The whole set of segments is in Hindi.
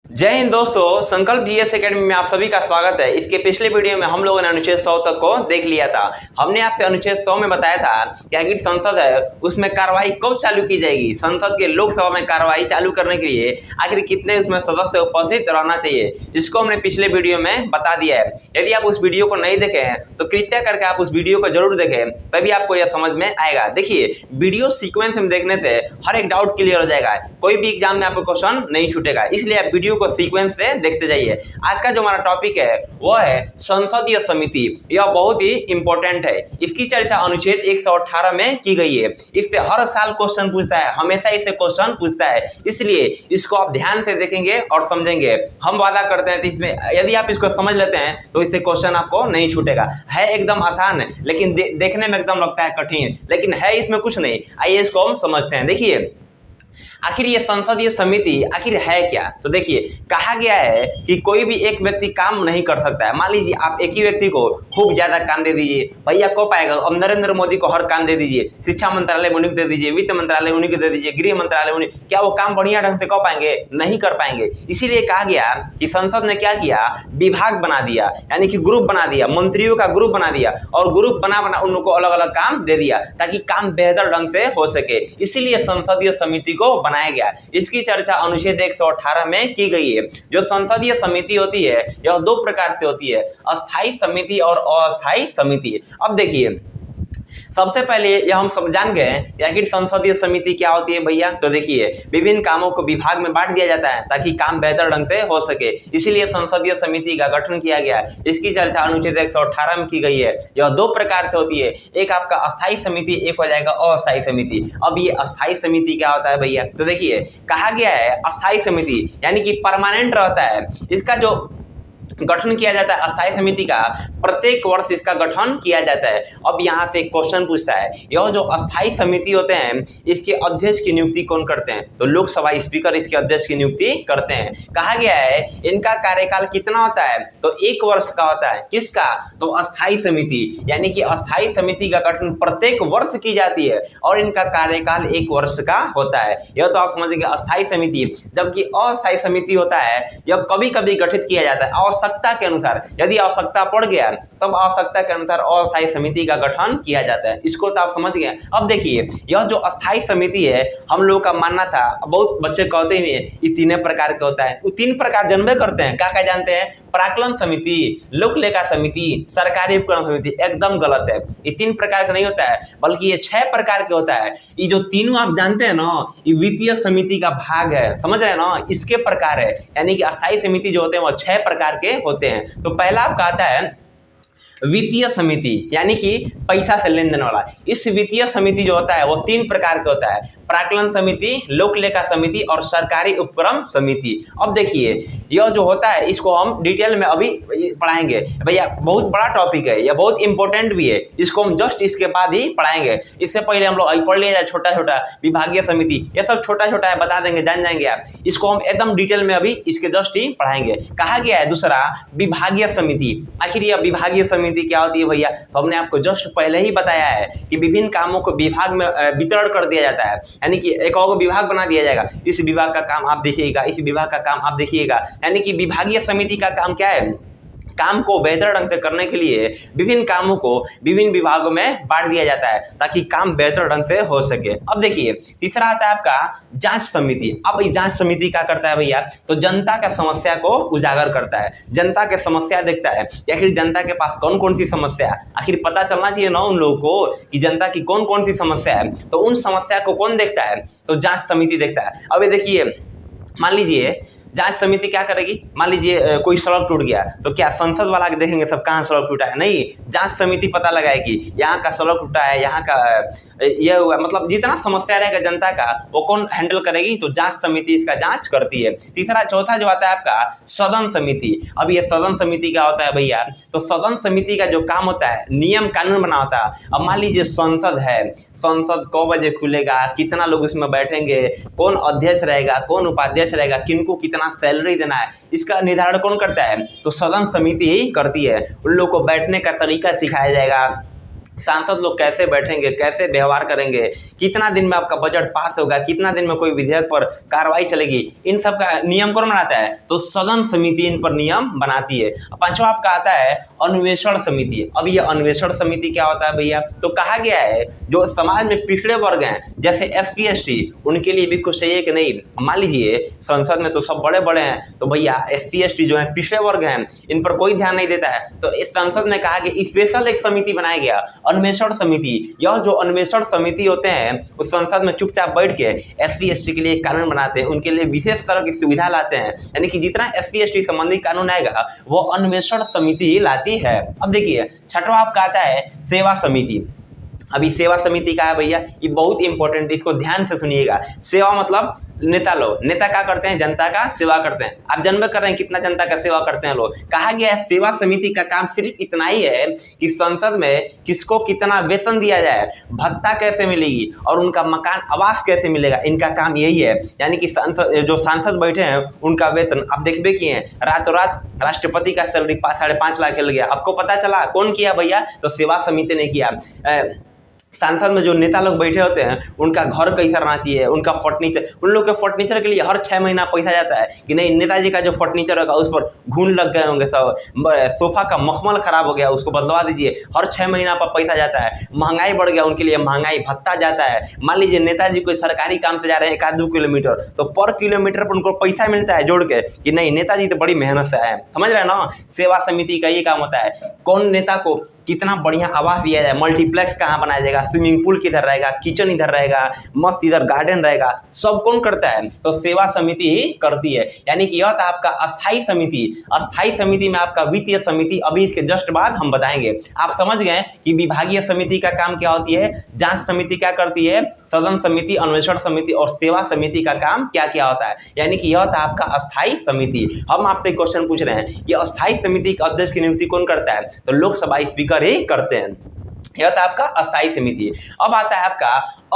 जय हिंद दोस्तों, संकल्प जीएस एकेडमी में आप सभी का स्वागत है। इसके पिछले वीडियो में हम लोगों ने अनुच्छेद 100 तक को देख लिया था। हमने आपसे अनुच्छेद 100 में बताया था कि आखिर संसद है उसमें कार्रवाई कब चालू की जाएगी, संसद के लोकसभा में कार्रवाई चालू करने के लिए आखिर कितने उसमें सदस्य उपस्थित रहना चाहिए, जिसको हमने पिछले वीडियो में बता दिया है। यदि आप उस वीडियो को नहीं देखे हैं तो कृपया करके आप उस वीडियो को जरूर देखें, तभी आपको यह समझ में आएगा। देखिए, वीडियो सीक्वेंस में देखने से हर एक डाउट क्लियर हो जाएगा, कोई भी एग्जाम में आपको क्वेश्चन नहीं छूटेगा, इसलिए आप वीडियो को सीक्वेंस से देखते जाइए। आज का जो हमारा टॉपिक है वो है संसदीय समिति। यह बहुत ही इंपॉर्टेंट है। इसकी चर्चा अनुच्छेद 118 में की गई है। इससे हर साल क्वेश्चन पूछता है, हमेशा इससे क्वेश्चन पूछता है, इसलिए इसको आप ध्यान से देखेंगे और समझेंगे। हम वादा करते हैं कि इसमें यदि आप इसको समझ लेते हैं तो इससे क्वेश्चन आपको नहीं छूटेगा। है एकदम आसान, लेकिन देखने में एकदम लगता है कठिन, लेकिन है इसमें कुछ नहीं। आइए इसको हम समझते हैं। देखिए, आखिर ये संसदीय समिति आखिर है क्या? तो देखिए, कहा गया है कि कोई भी एक व्यक्ति काम नहीं कर सकता है। मान लीजिए आप एक ही व्यक्ति को खूब ज्यादा काम दे दीजिए, भैया को पाएगा। अब नरेंद्र मोदी को हर काम दे दीजिए, शिक्षा मंत्रालय उन्हीं को दे दीजिए, वित्त मंत्रालय उन्हीं को दे दीजिए, गृह मंत्रालय उन्हीं, क्या वो काम बढ़िया ढंग से कर पाएंगे? नहीं कर पाएंगे। इसीलिए कहा गया कि संसद ने क्या किया, विभाग बना दिया, यानी कि ग्रुप बना दिया, मंत्रियों का ग्रुप बना दिया और ग्रुप बना उन लोगों को अलग अलग काम दे दिया ताकि काम बेहतर ढंग से हो सके। इसीलिए संसदीय समिति को बनाया गया। इसकी चर्चा अनुच्छेद 118 में की गई है। जो संसदीय समिति होती है यह दो प्रकार से होती है, अस्थायी समिति और अस्थायी समिति। अब देखिए, सबसे पहले यह हम सब जान गए कि आखिर संसदीय समिति क्या होती है भैया। तो देखिए, विभिन्न कामों को विभाग में बांट दिया जाता है ताकि काम बेहतर ढंग से हो सके, इसीलिए संसदीय समिति का गठन किया गया। इसकी चर्चा अनुच्छेद 118 में की गई है। यह दो प्रकार से होती है, एक आपका अस्थायी समिति, एक हो जाएगा अस्थायी समिति। अब ये अस्थायी समिति क्या होता है भैया? तो देखिए, कहा गया है अस्थायी समिति यानी कि परमानेंट रहता है। इसका जो गठन किया जाता है अस्थायी समिति का, प्रत्येक वर्ष इसका गठन किया जाता है। अब यहाँ से क्वेश्चन पूछता है, यह जो अस्थायी समिति होते हैं इसके अध्यक्ष की नियुक्ति कौन करते हैं? तो लोकसभा स्पीकर इसके अध्यक्ष की नियुक्ति करते हैं। कहा गया है इनका कार्यकाल कितना होता है? तो 1 वर्ष का होता है। किसका? तो अस्थायी समिति, यानी कि अस्थायी समिति का गठन प्रत्येक वर्ष की जाती है और इनका कार्यकाल 1 वर्ष का होता है। यह तो आप समझेंगे अस्थायी समिति। जबकि अस्थायी समिति होता है यह कभी कभी गठित किया जाता है आवश्यकता के अनुसार। यदि आवश्यकता पड़ गया तब आवश्यकता के अनुसार अस्थायी समिति का गठन किया जाता है। इसको तो आप समझ गए। अब देखिए, यह जो अस्थायी समिति है, हम लोगों का मानना था, बहुत बच्चे कहते ही ये 3 प्रकार के होता है। वो 3 प्रकार जानबे करते हैं। क्या क्या जानते हैं? प्राक्कलन समिति, लोक लेखा समिति, सरकारी उपक्रम समिति। एकदम गलत है। ये 3 प्रकार का नहीं होता है, बल्कि ये 6 प्रकार के होता है। ये जो तीनों आप जानते हैं ना, ये वित्तीय समिति का भाग है, समझ रहे हैं ना, इसके प्रकार है। यानी कि अस्थायी समिति जो होते हैं वो 6 प्रकार के होते हैं। तो पहला आपका आता है वित्तीय समिति, यानी कि पैसा से लेन देन वाला। इस वित्तीय समिति जो होता है वो 3 प्रकार का होता है, प्राक्कलन समिति, लोक लेखा समिति और सरकारी उपक्रम समिति। अब देखिए, यह जो होता है इसको हम डिटेल में अभी पढ़ाएंगे भैया। बहुत बड़ा टॉपिक है, यह बहुत इंपॉर्टेंट भी है। इसको हम जस्ट इसके बाद ही पढ़ाएंगे। इससे पहले हम लोग पढ़ लिया जाए छोटा छोटा विभागीय समिति, यह सब छोटा छोटा है, बता देंगे, जान जाएंगे आप। इसको हम एकदम डिटेल में अभी इसके जस्ट ही पढ़ाएंगे। कहा गया है दूसरा विभागीय समिति। आखिर यह विभागीय समिति क्या होती है भैया? तो हमने आपको जस्ट पहले ही बताया है कि विभिन्न कामों को विभाग में वितरण कर दिया जाता है, यानी कि एक और विभाग बना दिया जाएगा। इस विभाग का काम आप देखिएगा, इस विभाग का काम आप देखिएगा। यानी कि विभागीय समिति का काम क्या है? काम को बेहतर ढंग से करने के लिए विभिन्न कामों को विभिन्न विभागों में बांट दिया जाता है ताकि काम बेहतर ढंग से हो सके। अब देखिए, तीसरा आता है आपका जांच समिति। अब ये जांच समिति क्या करता है भैया? तो जनता का समस्या को उजागर करता है, जनता के समस्या देखता है कि आखिर जनता के पास कौन कौन सी समस्या है। आखिर पता चलना चाहिए ना उन लोगों को कि जनता की कौन कौन सी समस्या है। तो उन समस्या को कौन देखता है? तो जांच समिति देखता है। अब ये देखिए, मान लीजिए जांच समिति क्या करेगी? मान लीजिए कोई सड़क टूट गया, तो क्या संसद वाला देखेंगे सब कहाँ सड़क टूटा है? नहीं, जांच समिति पता लगाएगी यहाँ का सड़क टूटा है, यहाँ का यह हुआ, मतलब जितना समस्या रहेगा जनता का वो कौन हैंडल करेगी? तो जांच समिति इसका जांच करती है। चौथा जो आता है आपका सदन समिति। अब ये सदन समिति क्या होता है भैया? तो सदन समिति का जो काम होता है नियम कानून बना होता है। अब मान लीजिए संसद है, संसद कौ बजे खुलेगा, कितना लोग इसमें बैठेंगे, कौन अध्यक्ष रहेगा, कौन उपाध्यक्ष रहेगा, किनको कितना सैलरी देना है, इसका निर्धारण कौन करता है? तो सदन समिति ही करती है। उन लोगों को बैठने का तरीका सिखाया जाएगा, सांसद लोग कैसे बैठेंगे, कैसे व्यवहार करेंगे, कितना दिन में आपका बजट पास होगा, कितना दिन में कोई विधेयक पर कार्रवाई चलेगी, इन सब का नियम कौन बनाता है? तो सदन समिति इन पर नियम बनाती है। पांचवा आपका आता है अन्वेषण समिति। अब ये अन्वेषण समिति क्या होता है भैया? तो कहा गया है जो समाज में पिछड़े वर्ग हैं जैसे SC ST उनके लिए भी कुछ चाहिए कि नहीं। मान लीजिए संसद में तो सब बड़े बड़े हैं, तो भैया SC ST जो है पिछड़े वर्ग हैं, इन पर कोई ध्यान नहीं देता है। तो इस संसद में कहा कि स्पेशल एक समिति बनाया गया, अन्वेषण समिति। यह जो अन्वेषण समिति होते हैं उस संसद में चुपचाप बैठ के SC ST के लिए कानून बनाते हैं, उनके लिए विशेष तरह की सुविधा लाते हैं। यानी कि जितना SC ST संबंधी कानून आएगा वो अन्वेषण समिति लाती है। अब देखिए छठवां आपका आता है सेवा समिति। अभी सेवा समिति का है भैया, ये बहुत इंपॉर्टेंट, इसको ध्यान से सुनिएगा। सेवा मतलब नेता लोग, नेता क्या करते हैं? जनता का सेवा करते हैं। आप जानबे कर रहे हैं कितना जनता का सेवा करते हैं लोग। कहा गया है सेवा समिति का काम सिर्फ इतना ही है कि संसद में किसको कितना वेतन दिया जाए, भत्ता कैसे मिलेगी और उनका मकान आवास कैसे मिलेगा, इनका काम यही है। यानी कि जो सांसद बैठे हैं उनका वेतन आप देखबे किए हैं, रातों रात राष्ट्रपति का सैलरी 5.5 लाख चल गया। आपको पता चला कौन किया भैया? तो सेवा समिति ने किया। सांसद में जो नेता लोग बैठे होते हैं उनका घर कैसा रहना चाहिए, उनका फर्नीचर, उन लोग के फर्नीचर के लिए हर 6 महीना पैसा जाता है कि नहीं नेताजी का जो फर्नीचर होगा उस पर घून लग गए होंगे, सब सोफा का मखमल खराब हो गया उसको बदलवा दीजिए, हर 6 महीना पर पैसा जाता है। महंगाई बढ़ गया उनके लिए महंगाई भत्ता जाता है। मान लीजिए नेताजी कोई सरकारी काम से जा रहे हैं 1-2 किलोमीटर, तो पर किलोमीटर पर उनको पैसा मिलता है जोड़ के कि नहीं नेताजी तो बड़ी मेहनत से आए। समझ रहे हैं ना? सेवा समिति का ये काम होता है, कौन नेता को कितना बढ़िया आवास दिया जाए, मल्टीप्लेक्स कहाँ बनाया जाएगा, स्विमिंग पूल किधर रहेगा, किचन इधर रहेगा, मस्त इधर गार्डन रहेगा, सब कौन करता है? तो सेवा समिति ही करती है। यानी कि यह था आपका अस्थाई समिति। अस्थाई समिति में आपका वित्तीय समिति, अभी इसके जस्ट बाद हम बताएंगे। आप समझ गए कि विभागीय समिति का काम क्या होती है, जांच समिति क्या करती है, सदन समिति, अन्वेषण समिति और सेवा समिति का काम क्या क्या होता है। यानी कि यह था आपका अस्थाई समिति। हम आपसे क्वेश्चन पूछ रहे हैं कि अस्थाई समिति के अध्यक्ष की नियुक्ति कौन करता है? तो लोकसभा स्पीकर ही करते हैं। यह था आपका अस्थाई समिति। अब आता है आपका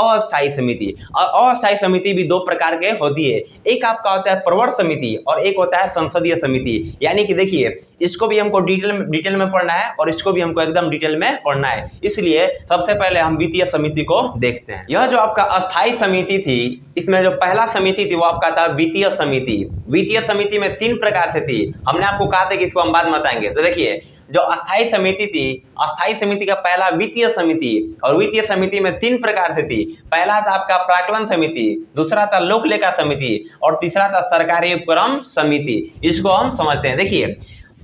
अस्थाई समिति। अस्थाई समिति भी 2 प्रकार के होती है, एक आपका होता है प्रवर समिति और एक होता है संसदीय समिति। यानी कि देखिए इसको भी हमको डिटेल में पढ़ना है और इसको भी हमको एकदम डिटेल में पढ़ना है, इसलिए सबसे पहले हम वित्तीय समिति को देखते हैं। यह जो आपका अस्थाई समिति थी, इसमें जो पहला समिति थी वो आपका था वित्तीय समिति। वित्तीय समिति में 3 प्रकार से थी, हमने आपको कहा था कि इसको हम बाद में बताएंगे। तो देखिए जो अस्थाई समिति थी, अस्थाई समिति का पहला वित्तीय समिति, और वित्तीय समिति में 3 प्रकार से थी। पहला था आपका प्राक्कलन समिति, दूसरा था लोक लेखा समिति और तीसरा था सरकारी उपक्रम समिति। इसको हम समझते हैं। देखिए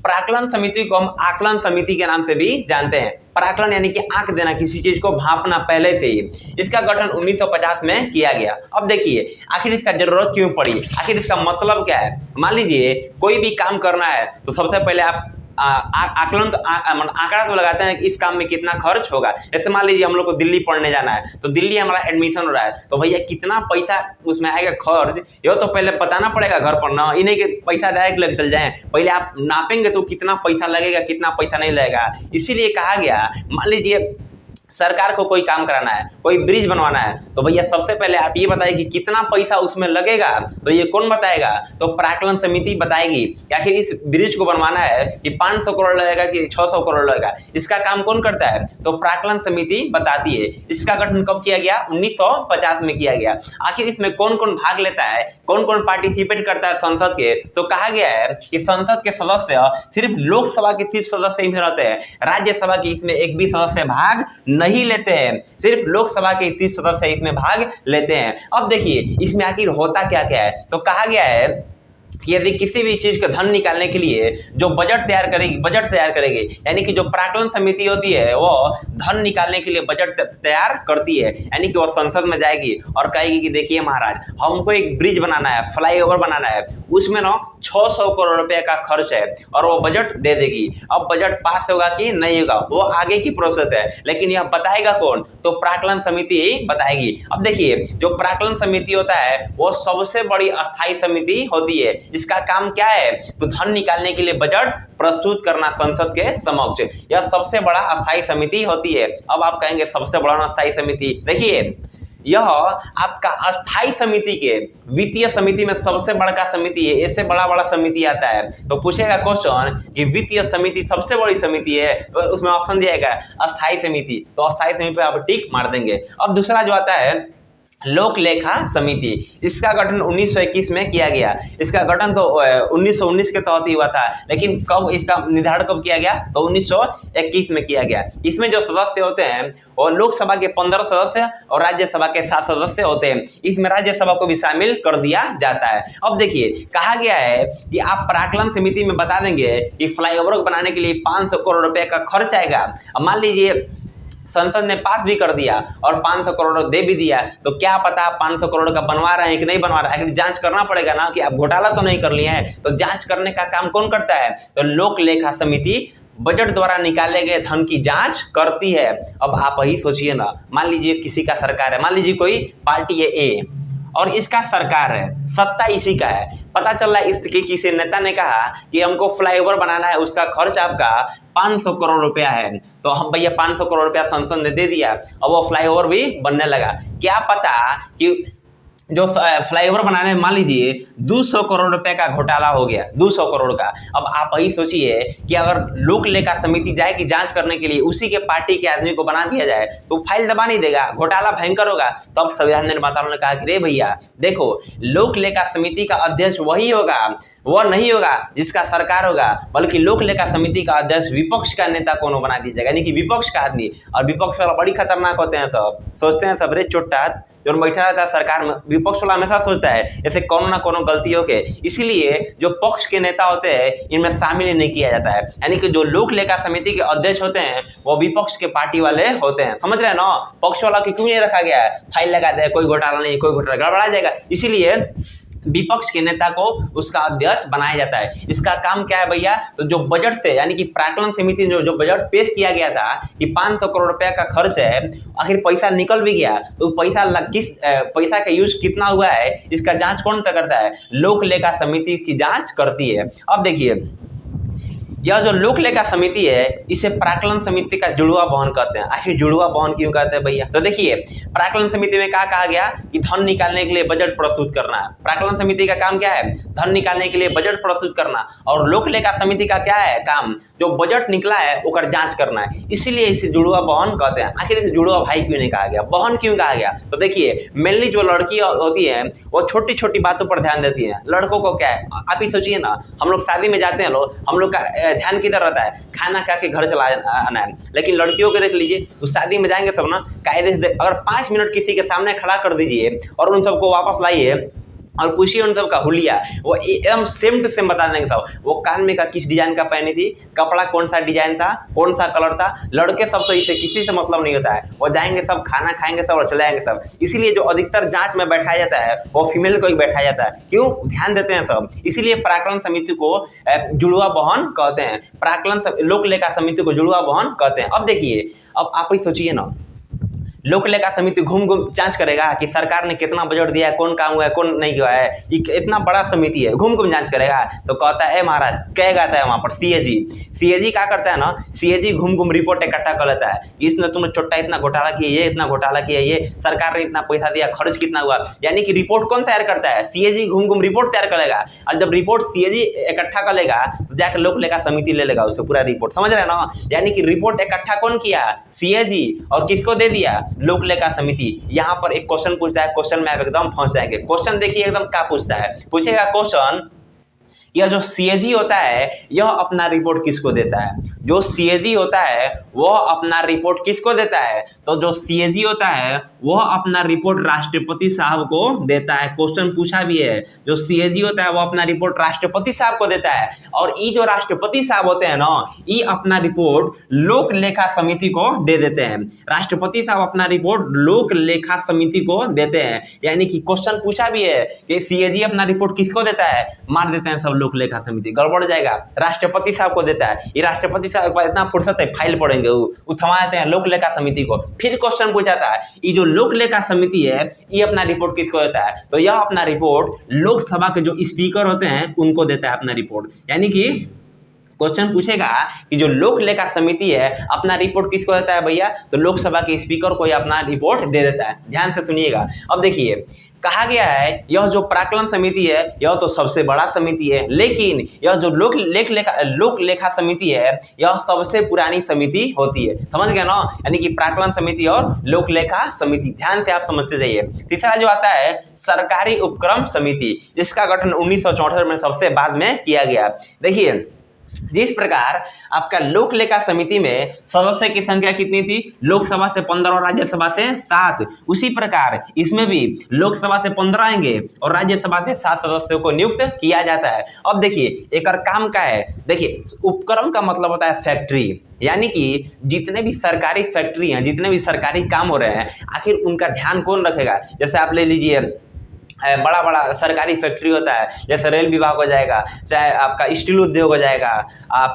प्राक्कलन समिति को हम आकलन समिति के नाम से भी जानते हैं। प्राक्कलन यानी कि आंक देना, किसी चीज को भांपना पहले से ही। इसका गठन 1950 में किया गया। अब देखिए आखिर इसका जरूरत क्यों पड़ी, आखिर इसका मतलब क्या है। मान लीजिए कोई भी काम करना है तो सबसे पहले आप आकलन आंकड़ा तो लगाते हैं कि इस काम में कितना खर्च होगा। जैसे मान लीजिए हम लोग को दिल्ली पढ़ने जाना है, तो दिल्ली हमारा एडमिशन हो रहा है, तो भैया कितना पैसा उसमें आएगा खर्च, यह तो पहले बताना पड़ेगा घर पर ना, इन्हें के पैसा डायरेक्ट लग चल जाए। पहले आप नापेंगे तो कितना पैसा लगेगा कितना पैसा नहीं लगेगा। इसीलिए कहा गया मान लीजिए सरकार को कोई काम कराना है, कोई ब्रिज बनवाना है, तो भैया सबसे पहले आप ये बताइए कि कितना पैसा उसमें लगेगा। तो ये कौन बताएगा? तो प्राक्कलन समिति बताएगी कि आखिर इस ब्रिज को बनवाना है कि 500 करोड़ लगेगा कि 600 करोड़ लगेगा। इसका काम कौन करता है? तो प्राक्कलन समिति बताती है। इसका गठन कब किया गया? 1950 में किया गया। आखिर इसमें कौन कौन भाग लेता है, कौन कौन पार्टिसिपेट करता है संसद के? तो कहा गया है कि संसद के सदस्य सिर्फ लोकसभा के 30 सदस्य ही रहते हैं, राज्यसभा के इसमें एक भी सदस्य भाग नहीं लेते हैं, सिर्फ लोकसभा के 30 सदस्य इसमें भाग लेते हैं। अब देखिए इसमें आखिर होता क्या क्या है। तो कहा गया है कि यदि किसी भी चीज का धन निकालने के लिए जो बजट तैयार करेगी, यानी कि जो प्राक्कलन समिति होती है वो धन निकालने के लिए बजट तैयार करती है। यानी कि वो संसद में जाएगी और कहेगी कि देखिए महाराज हमको एक ब्रिज बनाना है, फ्लाईओवर बनाना है, उसमें ना 600 करोड़ रुपए का खर्च है, और वो बजट दे देगी। अब बजट पास होगा कि नहीं होगा वो आगे की प्रोसेस है, लेकिन यह बताएगा कौन? तो प्राक्कलन समिति ही बताएगी। अब देखिए जो प्राक्कलन समिति होता है वो सबसे बड़ी अस्थाई समिति होती है। इसका काम क्या है? तो धन निकालने के लिए बजट प्रस्तुत करना संसद के समक्ष, यह सबसे बड़ा अस्थाई समिति होती है। अब आप कहेंगे सबसे बड़ा अस्थाई समिति, देखिए यह आपका अस्थाई समिति के वित्तीय समिति में सबसे बड़ा समिति है, इससे बड़ा समिति आता है। तो पूछेगा क्वेश्चन कि वित्तीय समिति सबसे बड़ी समिति है, तो उसमें ऑप्शन दिया गया अस्थाई समिति, तो अस्थाई समिति पे आप टिक मार देंगे। अब दूसरा जो आता है लोक लेखा समिति, इसका गठन 1921 में किया गया। इसका गठन तो 1919 के तहत ही हुआ था, लेकिन कब इसका निर्धारण कब किया गया, तो 1921 में किया गया। इसमें जो सदस्य होते हैं और लोकसभा के 15 सदस्य और राज्यसभा के 7 सदस्य होते हैं। इसमें राज्यसभा को भी शामिल कर दिया जाता है। अब देखिए कहा गया है कि आप प्राक्कलन समिति में बता देंगे कि फ्लाईओवर बनाने के लिए 500 करोड़ रुपए का खर्च आएगा। अब मान लीजिए संसद ने पास भी कर दिया और 500 करोड़ दे भी दिया, तो क्या पता 500 करोड़ का बनवा रहे हैं कि नहीं बनवा रहे हैं, जांच करना पड़ेगा ना कि आप घोटाला तो नहीं कर लिए हैं। तो जांच करने का काम कौन करता है, तो लोक लेखा समिति बजट द्वारा निकाले गए धन की जांच करती है। अब आप ही सोचिए ना, मान लीजिए किसी का सरकार है, मान लीजिए कोई पार्टी है ए और इसका सरकार है, सत्ता इसी का है। पता चल रहा है इसके किसी नेता ने कहा कि हमको फ्लाईओवर बनाना है, उसका खर्च आपका 500 करोड़ रुपया है, तो हम भैया 500 करोड़ रुपया संसद ने दे दिया, अब वो फ्लाईओवर भी बनने लगा। क्या पता कि जो फ्लाईओवर बनाने में मान लीजिए 200 करोड़ रुपए का घोटाला हो गया, 200 करोड़ का। अब आप ही सोचिए कि अगर लोक लेखा समिति जाएगी जांच करने के लिए, उसी के पार्टी के आदमी को बना दिया जाए तो फाइल दबा नहीं देगा, घोटाला भयंकर होगा। तो अब संविधान निर्माताओं ने कहा कि रे भैया देखो, लोक लेखा समिति का अध्यक्ष वही होगा, वह नहीं होगा जिसका सरकार होगा, बल्कि लोक लेखा समिति का अध्यक्ष विपक्ष का नेता कोनो बना दिया जाएगा, यानी कि विपक्ष का आदमी। और विपक्ष वाला बड़ी खतरनाक होते हैं, सब सोचते हैं सब रे चोट्टा जो बैठा रहता है सरकार में, विपक्ष वाला हमेशा सोचता है ऐसे कोनो ना कोनो गलती हो के, इसीलिए जो पक्ष के नेता होते हैं इनमें शामिल ही नहीं किया जाता है। यानी कि जो लोक लेखा समिति के अध्यक्ष होते हैं वो विपक्ष के पार्टी वाले होते हैं, समझ रहे हैं ना। पक्ष वाला क्यों नहीं रखा गया है, फाइल लगा दे, कोई घोटाला नहीं, कोई घोटाला गड़बड़ा जाएगा, इसीलिए विपक्ष के नेता को उसका अध्यक्ष बनाया जाता है। इसका काम क्या है भैया, तो जो बजट से यानी कि प्राक्कलन समिति जो बजट पेश किया गया था कि 500 करोड़ रुपया का खर्च है, आखिर पैसा निकल भी गया तो पैसा पैसा का यूज कितना हुआ है, इसका जांच कौन करता है, लोक लेखा समिति की जांच करती है। अब देखिए यह जो लोक लेखा समिति है इसे प्राक्कलन समिति का जुड़वा बहन कहते हैं। आखिर जुड़वा बहन क्यों कहते हैं भैया, तो देखिए प्राक्कलन समिति में क्या कहा गया कि धन निकालने के लिए बजट प्रस्तुत करना है। प्राक्कलन समिति का काम क्या है, धन निकालने के लिए बजट प्रस्तुत करना। और लोक लेखा समिति का क्या है काम, जो बजट निकला है उसका जांच करना है, इसीलिए इसे जुड़वा बहन कहते हैं। आखिर इसे जुड़वा भाई क्यों नहीं कहा गया, बहन क्यों कहा गया, तो देखिए मेनली जो लड़की होती है वो छोटी छोटी बातों पर ध्यान देती है, लड़कों को क्या है, आप ही सोचिए ना, हम लोग शादी में जाते हैं लोग, हम लोग का ध्यान किधर रहता है, खाना खा के घर चला आना है। लेकिन लड़कियों को देख लीजिए, उस शादी में जाएंगे सब ना कायदे से, अगर 5 मिनट किसी के सामने खड़ा कर दीजिए और उन सबको वापस लाइए और पूछिए उन सब का हुलिया, वो एकदम सेम टू सेम बता देंगे सब। वो कान में का किस डिजाइन का पहनी थी, कपड़ा कौन सा डिजाइन था, कौन सा कलर था। लड़के सब तो इसे किसी से मतलब नहीं होता है, वो जाएंगे सब खाना खाएंगे सब और चले आएंगे सब। इसीलिए जो अधिकतर जांच में बैठाया जाता है वो फीमेल को ही बैठाया जाता है, क्यों, ध्यान देते हैं सब। इसीलिए प्राक्कलन समिति को जुड़वा बहन कहते हैं, प्राक्कलन लोक लेखा समिति को जुड़वा बहन कहते हैं। अब देखिए, अब आप ही सोचिए ना, लोक लेखा समिति घूम जांच करेगा कि सरकार ने कितना बजट दिया है, कौन काम हुआ है, कौन नहीं हुआ है। इतना बड़ा समिति है, घूम जांच करेगा तो कहता है महाराज, कहेगा है वहां पर सीएजी क्या करता है ना, सीएजी घूम रिपोर्ट इकट्ठा कर लेता है कि इसने तुमने छोटा इतना घोटाला किया, ये इतना घोटाला किया, ये सरकार ने इतना पैसा दिया, खर्च कितना हुआ। यानी कि रिपोर्ट कौन तैयार करता है, सीएजी घूम रिपोर्ट तैयार करेगा। और जब रिपोर्ट सीएजी इकट्ठा कर लेगा तो जाकर लोक लेखा समिति ले लेगा उससे पूरा रिपोर्ट, समझ रहे हैं ना। यानी कि रिपोर्ट इकट्ठा कौन किया, सीएजी, और किसको दे दिया, लोक लेखा समिति। यहां पर एक क्वेश्चन पूछता है, क्वेश्चन में आप एकदम फंस जाएंगे। क्वेश्चन देखिए एकदम क्या पूछता है, पूछेगा क्वेश्चन, यह जो सीएजी होता है यह अपना रिपोर्ट किसको देता है, जो सीएजी होता है वह अपना रिपोर्ट किसको देता है, तो जो सीएजी होता है वह अपना रिपोर्ट राष्ट्रपति साहब को देता है। क्वेश्चन पूछा भी है, जो सीएजी होता है वह अपना रिपोर्ट राष्ट्रपति साहब को देता है, और ये जो राष्ट्रपति साहब होते हैं ना, ये अपना रिपोर्ट लोक लेखा समिति को दे देते हैं। राष्ट्रपति साहब अपना रिपोर्ट लोक लेखा समिति को देते हैं। यानी कि क्वेश्चन पूछा भी है कि सीएजी अपना रिपोर्ट किसको देता है, मार देते हैं सब लोक लेखा समिति, गड़बड़ जाएगा, राष्ट्रपति साहब को देता है। ये राष्ट्रपति साहब के इतना फुर्सत है, फाइल पढ़ेंगे वो थमा देते हैं लोक लेखा समिति को। फिर क्वेश्चन पूछा था, ये जो लोक लेखा समिति है ये अपना रिपोर्ट किसको देता है, तो यह अपना रिपोर्ट लोकसभा के जो स्पीकर होते हैं उनको देता है अपना रिपोर्ट। यानी कि क्वेश्चन पूछेगा कि जो लोक लेखा समिति है अपना रिपोर्ट किसको देता है भैया, तो लोकसभा के स्पीकर को अपना रिपोर्ट दे देता है। ध्यान से सुनिएगा। अब देखिए कहा गया है यह जो प्राक्कलन समिति है यह तो सबसे बड़ा समिति है, लेकिन यह जो लोक लेखा समिति है यह सबसे पुरानी समिति होती है। समझ गए ना, यानी कि प्राक्कलन समिति और लोक लेखा समिति। ध्यान से आप समझते जाइए। तीसरा जो आता है सरकारी उपक्रम समिति, जिसका गठन 1964 में सबसे बाद में किया गया। देखिए जिस प्रकार आपका लोक लेखा समिति में सदस्य की संख्या कितनी थी, लोकसभा से 15 और राज्यसभा से 7, उसी प्रकार इसमें भी लोकसभा से 15 आएंगे और राज्यसभा से 7 सदस्यों को नियुक्त किया जाता है। अब देखिए एक और काम का है, देखिए उपक्रम का मतलब होता है फैक्ट्री, यानी कि जितने भी सरकारी फैक्ट्री हैं, जितने भी सरकारी काम हो रहे हैं, आखिर उनका ध्यान कौन रखेगा। जैसे आप ले लीजिए बड़ा बड़ा सरकारी फैक्ट्री होता है, जैसे रेल विभाग हो जाएगा, चाहे आपका स्टील उद्योग हो जाएगा,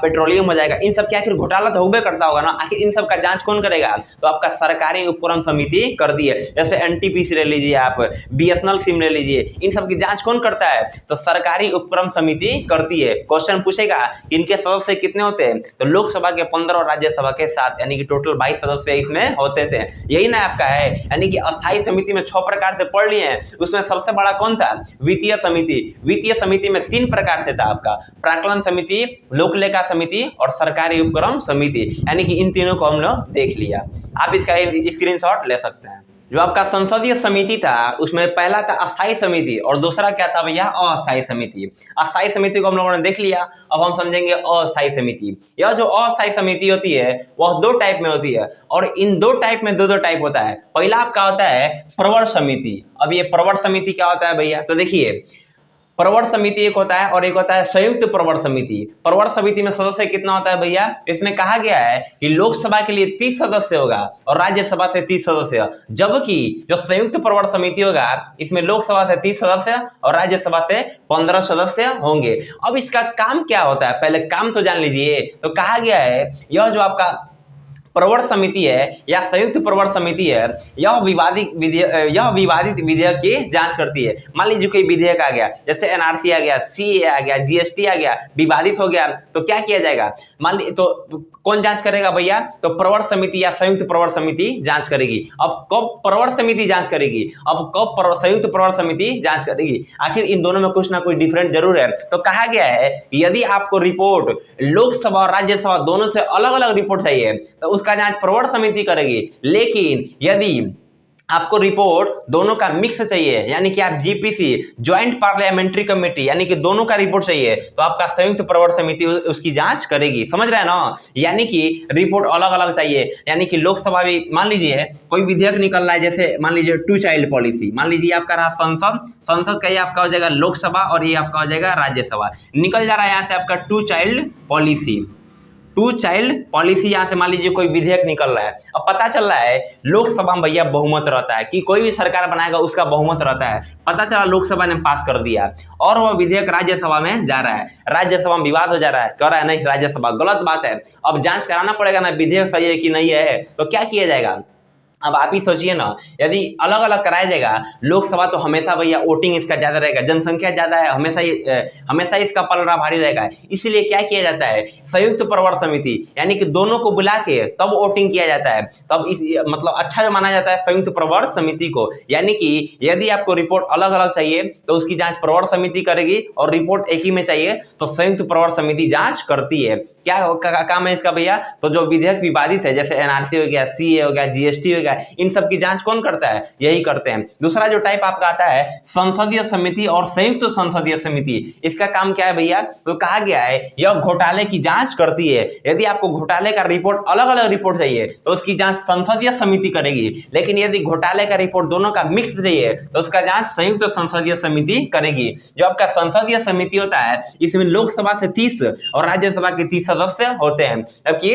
पेट्रोलियम हो जाएगा, इन सब के आखिर घोटाला तो होबे करता होगा ना, आखिर इन सब का जांच कौन करेगा, तो आपका सरकारी उपक्रम समिति कर दी है। जैसे एनटीपीसी ले लीजिए, आप बीएसएनएल सिम ले लीजिए, इन सब की जांच कौन करता है, तो सरकारी उपक्रम समिति करती है। क्वेश्चन पूछेगा इनके सदस्य कितने होते हैं, तो लोकसभा के 15 और राज्यसभा के 7, यानी कि टोटल 22 सदस्य इसमें होते थे। यही ना आपका है, यानी कि अस्थायी समिति में 6 प्रकार से पढ़ लिए हैं, उसमें सबसे बड़ा कौन था, वित्तीय समिति। वित्तीय समिति में 3 प्रकार से था आपका, प्राक्कलन समिति, लोक लेखा समिति और सरकारी उपक्रम समिति, यानी कि इन तीनों को हम लोग देख लिया। आप इसका स्क्रीनशॉट ले सकते हैं। जो आपका संसदीय समिति था उसमें पहला था अस्थायी समिति और दूसरा क्या था भैया, अस्थायी समिति। अस्थायी समिति को हम लोगों ने देख लिया, अब हम समझेंगे अस्थायी समिति। यह जो अस्थायी समिति होती है वह 2 टाइप में होती है और इन 2 टाइप में 2 टाइप होता है। पहला आपका होता है प्रवर समिति। अब ये प्रवर समिति क्या होता है भैया, तो देखिए प्रवर समिति एक होता है और एक होता है संयुक्त प्रवर समिति। प्रवर समिति में सदस्य कितना होता है भैया, इसमें कहा गया है कि लोकसभा के लिए 30 सदस्य होगा और राज्यसभा से 30 सदस्य, जबकि जो संयुक्त प्रवर समिति होगा इसमें लोकसभा से 30 सदस्य और राज्यसभा से 15 सदस्य होंगे। अब इसका काम क्या होता है, पहले काम तो जान लीजिए। तो कहा गया है यह जो आपका प्रवर समिति है या संयुक्त प्रवर समिति है, यह विवादित विधेयक की जांच करती है। मान लीजिए कोई विधेयक आ गया, जैसे एनआरसी आ गया, सीए आ गया, जीएसटी आ गया, विवादित हो गया, तो क्या किया जाएगा, मान ली तो कौन जांच करेगा भैया, तो प्रवर समिति या संयुक्त प्रवर समिति जांच करेगी। अब कब प्रवर समिति जांच करेगी, अब कब संयुक्त प्रवर समिति जांच करेगी, आखिर इन दोनों में कुछ ना कुछ डिफरेंट जरूर है। तो कहा गया है यदि आपको रिपोर्ट लोकसभा और राज्यसभा दोनों से अलग अलग रिपोर्ट चाहिए तो उसका जांच प्रवर समिति करेगी, लेकिन यदि आपको रिपोर्ट दोनों का मिक्स चाहिए, यानी कि आप जीपीसी ज्वाइंट पार्लियामेंट्री कमेटी, यानी कि दोनों का रिपोर्ट चाहिए, तो आपका संयुक्त प्रवर समिति उसकी जांच करेगी। समझ रहे हैं ना, यानी कि रिपोर्ट अलग अलग चाहिए, यानी कि लोकसभा भी मान लीजिए कोई विधेयक निकल रहा है, जैसे मान लीजिए 2 चाइल्ड पॉलिसी, मान लीजिए आपका रहा संसद का, ये आपका हो जाएगा लोकसभा और ये आपका हो जाएगा राज्यसभा। निकल जा रहा है यहाँ से आपका 2 चाइल्ड पॉलिसी, 2 चाइल्ड पॉलिसी, यहाँ से मान लीजिए कोई विधेयक निकल रहा है। अब पता चल रहा है लोकसभा में भैया बहुमत रहता है कि कोई भी सरकार बनाएगा उसका बहुमत रहता है, पता चला लोकसभा ने पास कर दिया और वह विधेयक राज्यसभा में जा रहा है, राज्यसभा में विवाद हो जा रहा है, कह रहा है नहीं राज्यसभा गलत बात है, अब जांच कराना पड़ेगा ना विधेयक सही है कि नहीं है, तो क्या किया जाएगा। अब आप ही सोचिए ना, यदि अलग अलग कराया जाएगा, लोकसभा तो हमेशा भैया वोटिंग इसका ज्यादा रहेगा, जनसंख्या ज्यादा है, हमेशा इसका पलड़ा भारी रहेगा, इसलिए क्या किया जाता है संयुक्त प्रवर समिति, यानी कि दोनों को बुला के तब वोटिंग किया जाता है, तब इस मतलब अच्छा माना जाता है संयुक्त प्रवर समिति को। यानी कि यदि आपको रिपोर्ट अलग अलग चाहिए तो उसकी जांच प्रवर समिति करेगी और रिपोर्ट एक ही में चाहिए तो संयुक्त प्रवर समिति जांच करती है। क्या काम है इसका भैया, तो जो विधेयक विवादित है जैसे एनआरसी हो गया, सीए हो गया, जीएसटी हो गया, इन सब की जांच कौन करता है, यही करते हैं। दूसरा जो टाइप आपका आता है संसदीय समिति और संयुक्त संसदीय समिति, इसका काम क्या है भैया, तो कहा गया है यह घोटाले की जांच करती है। यदि आपको घोटाले का रिपोर्ट अलग अलग रिपोर्ट चाहिए तो उसकी जांच संसदीय समिति करेगी, लेकिन यदि घोटाले का रिपोर्ट दोनों का मिक्स चाहिए तो उसका जांच संयुक्त संसदीय समिति करेगी। जो आपका संसदीय समिति होता है इसमें लोकसभा से 30 और राज्यसभा के 30 सदस्य होते हैं, जबकि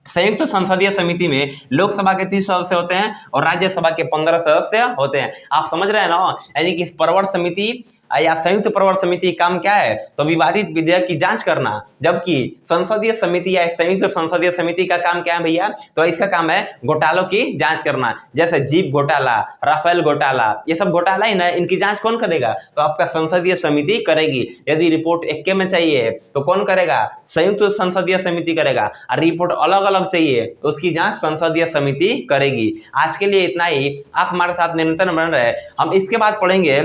संयुक्त संसदीय समिति में लोकसभा के 30 सदस्य होते हैं और राज्यसभा के 15 सदस्य होते हैं। आप समझ रहे हैं ना, यानी कि प्रवर समिति या संयुक्त प्रवर समिति का काम क्या है? तो विवादित विधेयक की जांच करना। जबकि संसदीय समिति या संयुक्त संसदीय समिति का काम क्या है भैया? तो इसका काम है घोटालों की जांच करना, जैसे जीप घोटाला, राफेल घोटाला, ये सब घोटाला ही ना, इनकी जांच कौन करेगा? तो आपका संसदीय समिति करेगी। यदि रिपोर्ट एक में चाहिए तो कौन करेगा? संयुक्त संसदीय समिति करेगा। और रिपोर्ट अलग अलग चाहिए तो उसकी जांच संसदीय समिति करेगी। आज के लिए इतना ही। आप हमारे साथ निरंतर बन रहे। हम इसके बाद पढ़ेंगे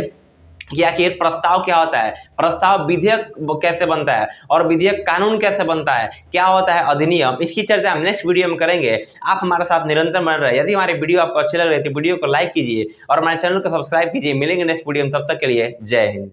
कि आखिर प्रस्ताव क्या होता है, प्रस्ताव विधेयक कैसे बनता है और विधेयक कानून कैसे बनता है, क्या होता है अधिनियम, इसकी चर्चा हम नेक्स्ट वीडियो में करेंगे। आप हमारे साथ निरंतर बन रहे। यदि हमारे वीडियो आपको अच्छे लग रहे तो वीडियो को लाइक कीजिए और हमारे चैनल को सब्सक्राइब कीजिए। मिलेंगे नेक्स्ट वीडियो में, तब तक के लिए जय हिंद।